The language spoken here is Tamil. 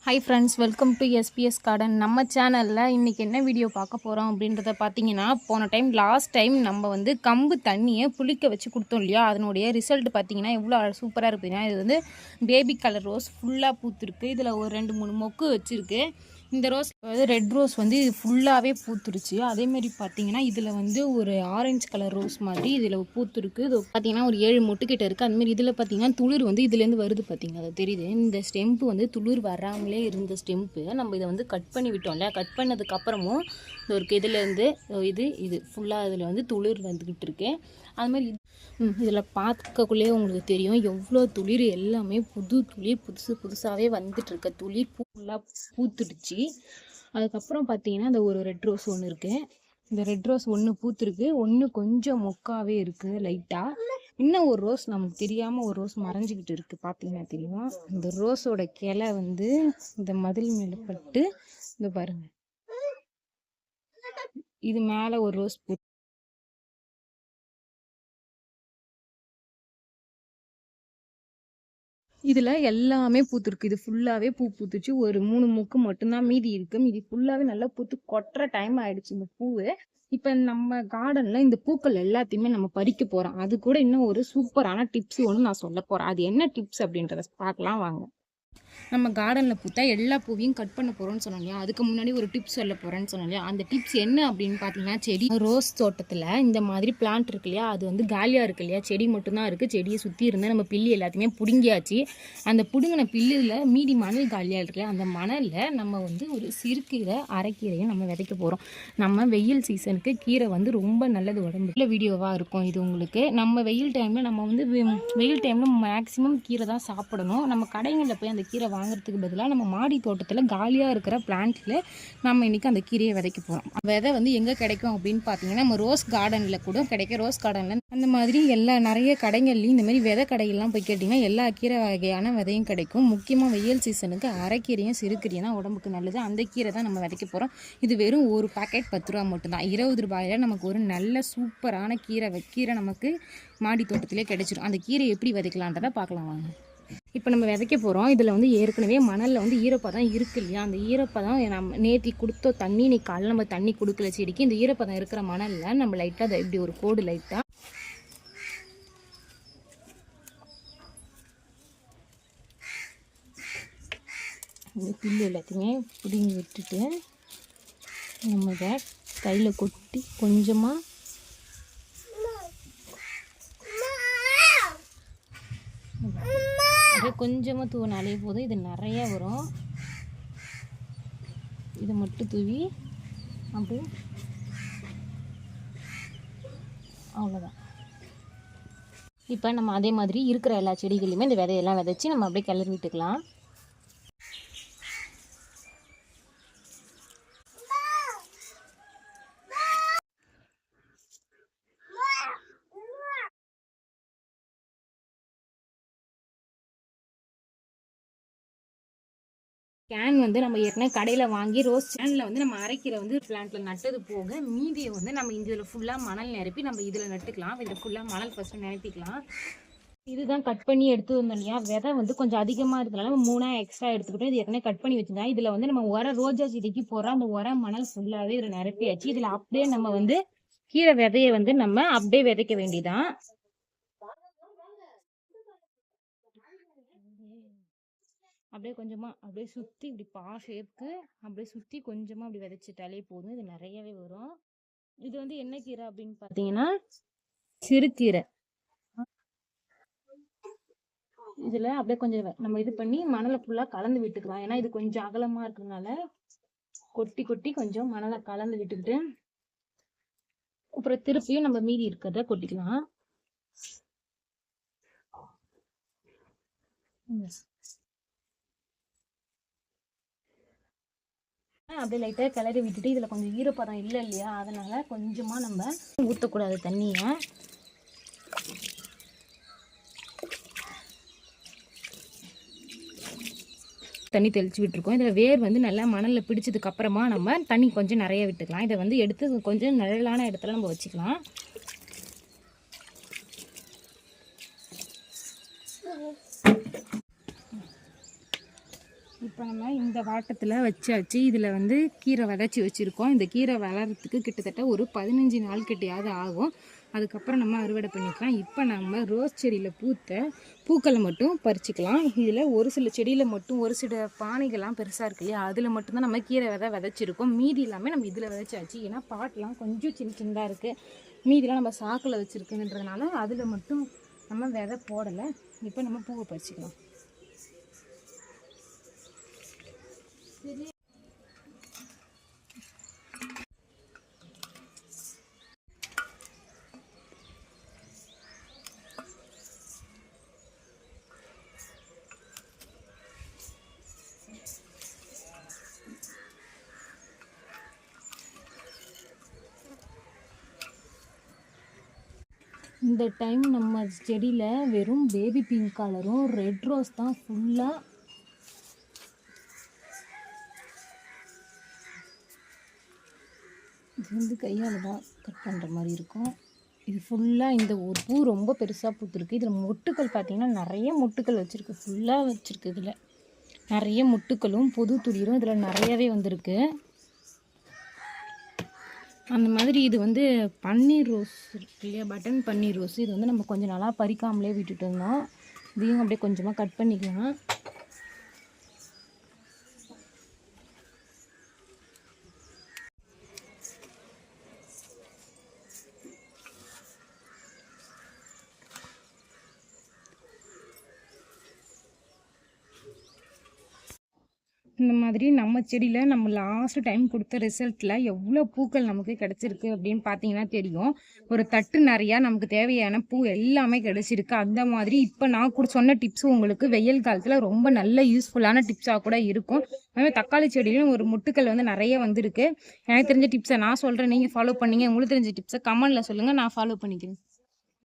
Hi friends, welcome to SBS garden. நம்ம சேனலில் இன்றைக்கி என்ன வீடியோ பார்க்க போகிறோம் அப்படின்றத பார்த்தீங்கன்னா, போன டைம் லாஸ்ட் டைம் நம்ம வந்து கம்பு தண்ணியை புளிக்க வச்சு கொடுத்தோம் இல்லையா, அதனுடைய ரிசல்ட் பார்த்தீங்கன்னா எவ்வளோ சூப்பராக இருக்குதுன்னா, இது வந்து பேபி கலர் ரோஸ் ஃபுல்லாக பூத்துருக்கு. இதில் ஒரு 2-3 மொக்கு வச்சுருக்கு. இந்த ரோஸ் வந்து ரெட் ரோஸ் வந்து இது ஃபுல்லாகவே பூத்துருச்சு. அதேமாரி பார்த்தீங்கன்னா இதில் வந்து ஒரு ஆரஞ்சு கலர் ரோஸ் மாதிரி இதில் பூத்துருக்கு. இது பார்த்தீங்கன்னா ஒரு 7 மொட்டுக்கிட்ட இருக்குது. அதுமாரி இதில் பார்த்தீங்கன்னா துளிர் வந்து இதுலேருந்து வருது. பார்த்தீங்க, அது தெரியுது. இந்த ஸ்டெம்பு வந்து துளிர் வராமலே இருந்த ஸ்டெம்பு நம்ம இதை வந்து கட் பண்ணி விட்டோம் இல்லையா, கட் பண்ணதுக்கப்புறமும் ஒரு இதுலேருந்து இது ஃபுல்லாக இதில் வந்து துளிர் வந்துக்கிட்டு இருக்கு. அதுமாதிரி இதில் பார்க்கக்குள்ளேயே உங்களுக்கு தெரியும் எவ்வளோ துளிர், எல்லாமே புது துளிர், புதுசாகவே வந்துட்டுருக்க துளிர் ஃபுல்லாக பூத்துடுச்சு. அதுக்கப்புறம் பார்த்தீங்கன்னா இந்த ஒரு ரெட் ரோஸ் ஒன்று இருக்குது. இந்த ரெட் ரோஸ் ஒன்று பூத்துருக்கு, ஒன்று கொஞ்சம் மொக்காவே இருக்குது லைட்டாக. இன்னும் ஒரு ரோஸ் நமக்கு தெரியாமல் ஒரு ரோஸ் மறைஞ்சிக்கிட்டு இருக்குது. பார்த்தீங்கன்னா தெரியும். இந்த ரோஸோட கிளை வந்து இந்த மதில் மேலே பட்டு இந்த பாருங்க, இது மேலே ஒரு ரோஸ் இதில் எல்லாமே பூத்துருக்கு. இது ஃபுல்லாகவே பூத்துச்சு. ஒரு 3 மொக்கு மட்டும்தான் மீதி இருக்குது. மீதி ஃபுல்லாகவே நல்லா பூத்து கொட்டுற டைம் ஆகிடுச்சு இந்த பூவு. இப்போ நம்ம கார்டனில் இந்த பூக்கள் எல்லாத்தையுமே நம்ம பறிக்க போகிறோம். அது கூட இன்னும் ஒரு சூப்பரான டிப்ஸ் ஒன்று நான் சொல்ல போகிறேன். அது என்ன டிப்ஸ் அப்படின்றத பார்க்கலாம் வாங்க. நம்ம கார்டனில் பூத்தா எல்லா பூவையும் கட் பண்ண போகிறோம்னு சொன்னோம் இல்லையா, அதுக்கு முன்னாடி ஒரு டிப்ஸ் சொல்ல போகிறேன்னு சொன்னோம் இல்லையா. அந்த டிப்ஸ் என்ன அப்படின்னு பார்த்தீங்கன்னா, செடி ரோஸ் தோட்டத்தில் இந்த மாதிரி பிளான்ட் இருக்கு இல்லையா, அது வந்து காலியாக இருக்குது இல்லையா, செடி மட்டும்தான் இருக்குது. செடியை சுற்றி இருந்தால் நம்ம பில்லு எல்லாத்தையுமே பிடுங்கியாச்சு. அந்த பிடுங்கின பில்லில் மீதி மணல் காலியாக இருக்குல்ல, அந்த மணலில் நம்ம வந்து ஒரு சிறுகீரை, அரைக்கீரையும் நம்ம விதைக்க போகிறோம். நம்ம வெயில் சீசனுக்கு கீரை வந்து ரொம்ப நல்லது உடம்புல. வீடியோவாக இருக்கும் இது உங்களுக்கு. நம்ம வெயில் டைமில் நம்ம வந்து வெயில் டைமில் மேக்ஸிமம் கீரை தான் சாப்பிடணும். நம்ம கடைகளில் போய் அந்த கீரை வாங்குறதுக்கு பதிலாக நம்ம மாடி தோட்டத்தில் காலியாக இருக்கிற பிளான்ட்டில் நம்ம இன்றைக்கி அந்த கீரையை விதைக்க போகிறோம். விதை வந்து எங்கே கிடைக்கும் அப்படின்னு பார்த்தீங்கன்னா, நம்ம ரோஸ் கார்டனில் கூட கிடைக்கும். ரோஸ் கார்டனில் அந்த மாதிரி நிறைய கடைகள்லையும் இந்த மாதிரி விதை கடைகள்லாம் போய் கேட்டிங்கன்னா எல்லா கீரை வகையான விதையும் கிடைக்கும். முக்கியமாக வெயில் சீசனுக்கு அரைக்கீரையும் சிறுகீரையும் தான் உடம்புக்கு நல்லது. அந்த கீரை தான் நம்ம விதைக்க போகிறோம். இது வெறும் ஒரு பாக்கெட் 10 ரூபா மட்டும்தான். 20 ரூபாயில் நமக்கு ஒரு நல்ல சூப்பரான கீரை நமக்கு மாடி தோட்டத்திலே கிடைச்சிடும். அந்த கீரை எப்படி விதைக்கலான்றதை பார்க்கலாம் வாங்க. இப்போ நம்ம விதைக்க போகிறோம். இதில் வந்து ஏற்கனவே மணலில் வந்து ஈரப்பதம் இருக்குது இல்லையா, அந்த ஈரப்பதம் நம்ம நேற்றி கொடுத்த தண்ணி, இன்னைக்கு காலையில் நம்ம தண்ணி கொடுக்கல செடிக்கு. இந்த ஈரப்பதம் இருக்கிற மணலில் நம்ம லைட்டாக அதை இப்படி ஒரு கோடு லைட்டாக இந்த புல்லு எல்லாத்தையுமே பிடுங்கி விட்டுட்டு நம்ம இதை கையில் கொட்டி கொஞ்சமாக கொஞ்சமாக தூவினாலே போதும். இது நிறைய வரும். இதை மட்டும் தூவி அப்படி அவ்வளோதான். இப்போ நம்ம அதே மாதிரி இருக்கிற எல்லா செடிகளையுமே இந்த விதையெல்லாம் விதைச்சி நம்ம அப்படியே கிளறி விட்டுக்கலாம். கேன் வந்து நம்ம ஏற்கனவே கடையில் வாங்கி ரோஸ் கேனில் வந்து நம்ம அரைக்கீரை வந்து பிளான்ட்டில் நட்டது போக மீதியை வந்து நம்ம இதில் ஃபுல்லாக மணல் நிரப்பி நம்ம இதில் நட்டுக்கலாம். இதில் ஃபுல்லாக மணல் ஃபஸ்ட்டு நிரப்பிக்கலாம். இதுதான் கட் பண்ணி எடுத்து வந்தோம் இல்லையா, விதை வந்து கொஞ்சம் அதிகமாக இருக்கிறதுனால 3 எக்ஸ்ட்ரா எடுத்துக்கிட்டோம். இது ஏற்கனவே கட் பண்ணி வச்சுருந்தேன். இதில் வந்து நம்ம ரோஜா செடிக்கு போகிற அந்த மணல் ஃபுல்லாகவே இதில் நிரப்பியாச்சு. இதில் அப்படியே நம்ம வந்து கீரை விதையை வந்து நம்ம அப்படியே விதைக்க வேண்டியதான். அப்படியே கொஞ்சமாக அப்படியே சுற்றி இப்படி ஷேப்புக்கு அப்படியே சுற்றி கொஞ்சமாக அப்படி விதைச்சிட்டாலே போதும். இது நிறையவே வரும். இது வந்து என்ன கீரை அப்படின்னு பார்த்தீங்கன்னா சிறுகீரை. இதில் அப்படியே கொஞ்சம் நம்ம இது பண்ணி மணலை ஃபுல்லாக கலந்து விட்டுக்கலாம். ஏன்னா இது கொஞ்சம் அகலமாக இருக்கிறதுனால கொட்டி கொட்டி கொஞ்சம் மணலை கலந்து விட்டுக்கிட்டு அப்புறம் திருப்பியும் நம்ம மீதி இருக்கிறத கொட்டிக்கலாம். அப்படியே லைட்டாக கிளறி விட்டுட்டு இதில் கொஞ்சம் ஈரப்பதம் இல்லை இல்லையா, அதனால் கொஞ்சமாக நம்ம ஊற்றக்கூடாது தண்ணியை. தண்ணி தெளித்து விட்டுருக்கோம். இதில் வேர் வந்து நல்லா மணலில் பிடிச்சதுக்கப்புறமா நம்ம தண்ணி கொஞ்சம் நிறைய விட்டுக்கலாம். இதை வந்து எடுத்து கொஞ்சம் நிழலான இடத்துல நம்ம வச்சுக்கலாம். இப்போ நம்ம இந்த வாட்டத்தில் வச்சாச்சு. இதில் வந்து கீரை விதைச்சி வச்சுருக்கோம். இந்த கீரை வளர்கிறதுக்கு கிட்டத்தட்ட ஒரு 15 நாள் கிட்டையாவது ஆகும். அதுக்கப்புறம் நம்ம அறுவடை பண்ணிக்கலாம். இப்போ நம்ம ரோஸ் செடியில் பூத்த பூக்களை மட்டும் பறிச்சுக்கலாம். இதில் ஒரு சில செடியில் மட்டும் ஒரு சில பானைகள்லாம் பெருசாக இருக்கு இல்லையா, அதில் மட்டும்தான் நம்ம கீரை விதைச்சிருக்கோம். மீதி எல்லாமே நம்ம இதில் விதைச்சாச்சு. ஏன்னா பாட்டெலாம் கொஞ்சம் சின்னதாக இருக்குது. மீதிலாம் நம்ம சாக்கில் வச்சுருக்குன்றதுனால அதில் மட்டும் நம்ம விதை போடலை. இப்போ நம்ம பூவை பறிச்சுக்கலாம். இந்த டைம் நம்ம செடியில் வெறும் பேபி பிங்க் கலரும் ரெட் ரோஸ் தான் ஃபுல்லாக. இது வந்து கையால் தான் கட் பண்ணுற மாதிரி இருக்கும். இது ஃபுல்லாக இந்த ஒரு பூ ரொம்ப பெருசாக பூத்துருக்கு. இதில் மொட்டுக்கள் பார்த்திங்கன்னா நிறைய மொட்டுக்கள் வச்சுருக்கு. ஃபுல்லாக வச்சுருக்கு. இதில் நிறைய மொட்டுக்களும் புது துளிரும் இதில் நிறையவே வந்திருக்கு. அந்த மாதிரி இது வந்து பன்னீர் ரோஸ் இருக்கு இல்லையா, பட்டன் பன்னீர் ரோஸ். இது வந்து நம்ம கொஞ்சம் நாளாக பறிக்காமலே விட்டுட்டு இருந்தோம். இதையும் அப்படியே கொஞ்சமாக கட் பண்ணிக்கலாம். இந்த மாதிரி நம்ம செடியில் நம்ம லாஸ்ட் டைம் கொடுத்த ரிசல்ட்டில் எவ்வளோ பூக்கள் நமக்கு கிடச்சிருக்கு அப்படின்னு பார்த்தீங்கன்னா தெரியும். ஒரு தட்டு நிறையா நமக்கு தேவையான பூ எல்லாமே கிடச்சிருக்கு. அந்த மாதிரி இப்போ நான் கூட சொன்ன டிப்ஸும் உங்களுக்கு வெயில் காலத்தில் ரொம்ப நல்ல யூஸ்ஃபுல்லான டிப்ஸாக கூட இருக்கும். அதுமாதிரி தக்காளி செடியிலும் ஒரு முட்டுக்கள் வந்து நிறைய வந்திருக்கு. எனக்கு தெரிஞ்ச டிப்ஸை நான் சொல்கிறேன், நீங்கள் ஃபாலோ பண்ணிங்க. உங்களுக்கு தெரிஞ்ச டிப்ஸை கமெண்டில் சொல்லுங்கள், நான் ஃபாலோ பண்ணிக்கிறேன்.